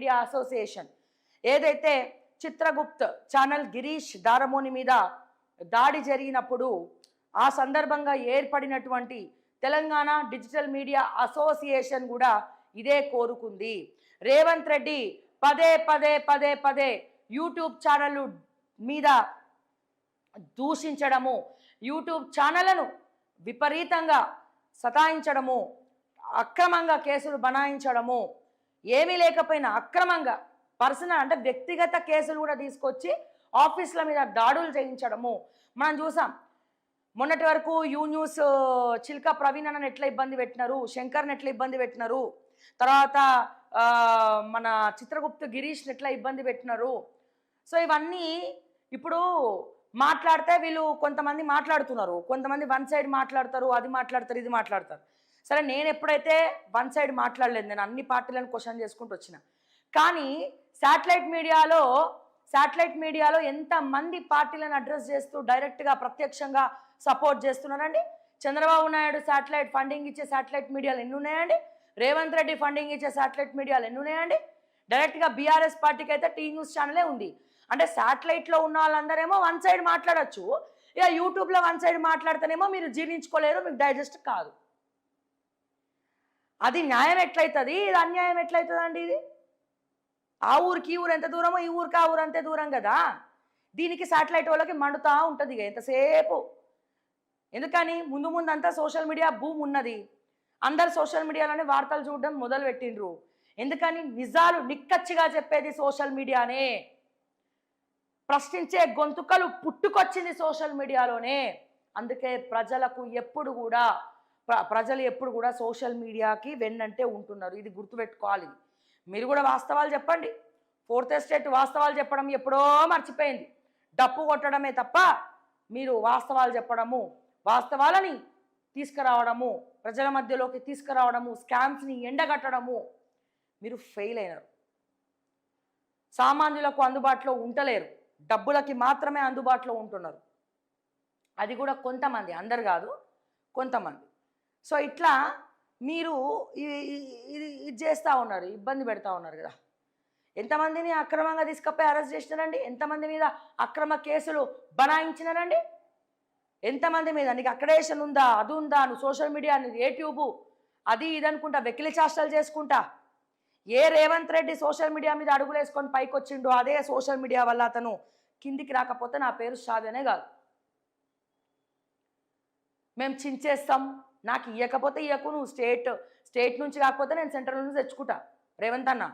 Media association ఏదైతే Chitragupt channel Girish దారమోని మీద దాడి జరిగినప్పుడు ఆ సందర్భంగా ఏర్పడినటువంటి తెలంగాణ డిజిటల్ మీడియా అసోసియేషన్ కూడా ఇదే కోరుకుంది. రేవంత్ రెడ్డి పదే పదే పదే పదే యూట్యూబ్ ఛానళ్ళు మీద దూషించడము, యూట్యూబ్ ఛానళ్లను విపరీతంగా సతాయించడము, అక్రమంగా కేసులు బనాయించడము, ఏమీ లేకపోయినా అక్రమంగా పర్సనల్ అంటే వ్యక్తిగత కేసులు కూడా తీసుకొచ్చి ఆఫీసుల మీద దాడులు చేయించడము మనం చూసాం. మొన్నటి వరకు యూ న్యూస్ చిల్క ప్రవీణ్ అన్నను ఎట్లా ఇబ్బంది పెట్టినారు, శంకర్ని ఎట్లా ఇబ్బంది పెట్టినారు, తర్వాత మన చిత్రగుప్త గిరీష్ని ఎట్లా ఇబ్బంది పెట్టినారు. సో ఇవన్నీ ఇప్పుడు మాట్లాడితే వీళ్ళు కొంతమంది మాట్లాడుతున్నారు, కొంతమంది వన్ సైడ్ మాట్లాడతారు, అది మాట్లాడతారు, ఇది మాట్లాడతారు. సరే నేను ఎప్పుడైతే వన్ సైడ్ మాట్లాడలేదు, నేను అన్ని పార్టీలను క్వశ్చన్ చేసుకుంటూ వచ్చిన. కానీ శాటిలైట్ మీడియాలో ఎంతమంది పార్టీలను అడ్రస్ చేస్తూ డైరెక్ట్గా ప్రత్యక్షంగా సపోర్ట్ చేస్తున్నారండి. చంద్రబాబు నాయుడు శాటిలైట్ ఫండింగ్ ఇచ్చే శాటిలైట్ మీడియాలు ఎన్ని ఉన్నాయండి, రేవంత్ రెడ్డి ఫండింగ్ ఇచ్చే శాటిలైట్ మీడియాలు ఎన్ని ఉన్నాయండి. డైరెక్ట్గా బీఆర్ఎస్ పార్టీకి అయితే టీ న్యూస్ ఛానలే ఉంది. అంటే శాటిలైట్లో ఉన్న వాళ్ళందరేమో వన్ సైడ్ మాట్లాడచ్చు, ఇక యూట్యూబ్లో వన్ సైడ్ మాట్లాడితేనేమో మీరు జీర్ణించుకోలేరు, మీకు డైజెస్ట్ కాదు. అది న్యాయం ఎట్లయితుంది, ఇది అన్యాయం ఎట్లయితుంది అండి. ఇది ఆ ఊరికి ఈ ఊరు ఎంత దూరమో ఈ ఊరికి ఆ ఊరు అంతే దూరం కదా. దీనికి శాటిలైట్ వాళ్ళకి మండుతూ ఉంటుంది ఇక ఎంతసేపు. ఎందుకని ముందు అంతా సోషల్ మీడియా భూమి ఉన్నది, అందరు సోషల్ మీడియాలోనే వార్తలు చూడడం మొదలు పెట్టిండ్రు. ఎందుకని నిజాలు నిక్కచ్చిగా చెప్పేది సోషల్ మీడియానే, ప్రశ్నించే గొంతుకలు పుట్టుకొచ్చింది సోషల్ మీడియాలోనే. అందుకే ప్రజలు ఎప్పుడు కూడా సోషల్ మీడియాకి వెన్నంటే ఉంటున్నారు. ఇది గుర్తుపెట్టుకోవాలి. మీరు కూడా వాస్తవాలు చెప్పండి. ఫోర్త్ ఎస్టేట్ వాస్తవాలు చెప్పడం ఎప్పుడో మర్చిపోయింది, డప్పు కొట్టడమే తప్ప మీరు వాస్తవాలు చెప్పడము, వాస్తవాలని తీసుకురావడము, ప్రజల మధ్యలోకి తీసుకురావడము, స్కామ్స్ని ఎండగట్టడము మీరు ఫెయిల్ అయినారు. సామాన్యులకు అందుబాటులో ఉండలేరు, డబ్బులకి మాత్రమే అందుబాటులో ఉంటున్నారు. అది కూడా కొంతమంది, అందరు కాదు, కొంతమంది. సో ఇట్లా మీరు ఇది చేస్తూ ఉన్నారు, ఇబ్బంది పెడతా ఉన్నారు కదా. ఎంతమందిని అక్రమంగా తీసుకపోయి అరెస్ట్ చేసినారండి, ఎంతమంది మీద అక్రమ కేసులు బనాయించినారండి, ఎంతమంది మీద. నీకు అక్రెడిటేషన్ ఉందా, అది ఉందా, నువ్వు సోషల్ మీడియా యూట్యూబ్ అది ఇది అనుకుంటా వెకిలి చేష్టలు చేసుకుంటా. ఏ రేవంత్ రెడ్డి సోషల్ మీడియా మీద అడుగులు వేసుకొని పైకి వచ్చిండో అదే సోషల్ మీడియా వల్ల అతను కిందికి రాకపోతే నా పేరు షాదనే కాదు. మేము చించేస్తాం, నాకు ఇవ్వకపోతే ఇవ్వకు, నువ్వు స్టేట్ నుంచి కాకపోతే నేను సెంట్రల్ నుంచి తెచ్చుకుంటా రేవంత్ అన్న.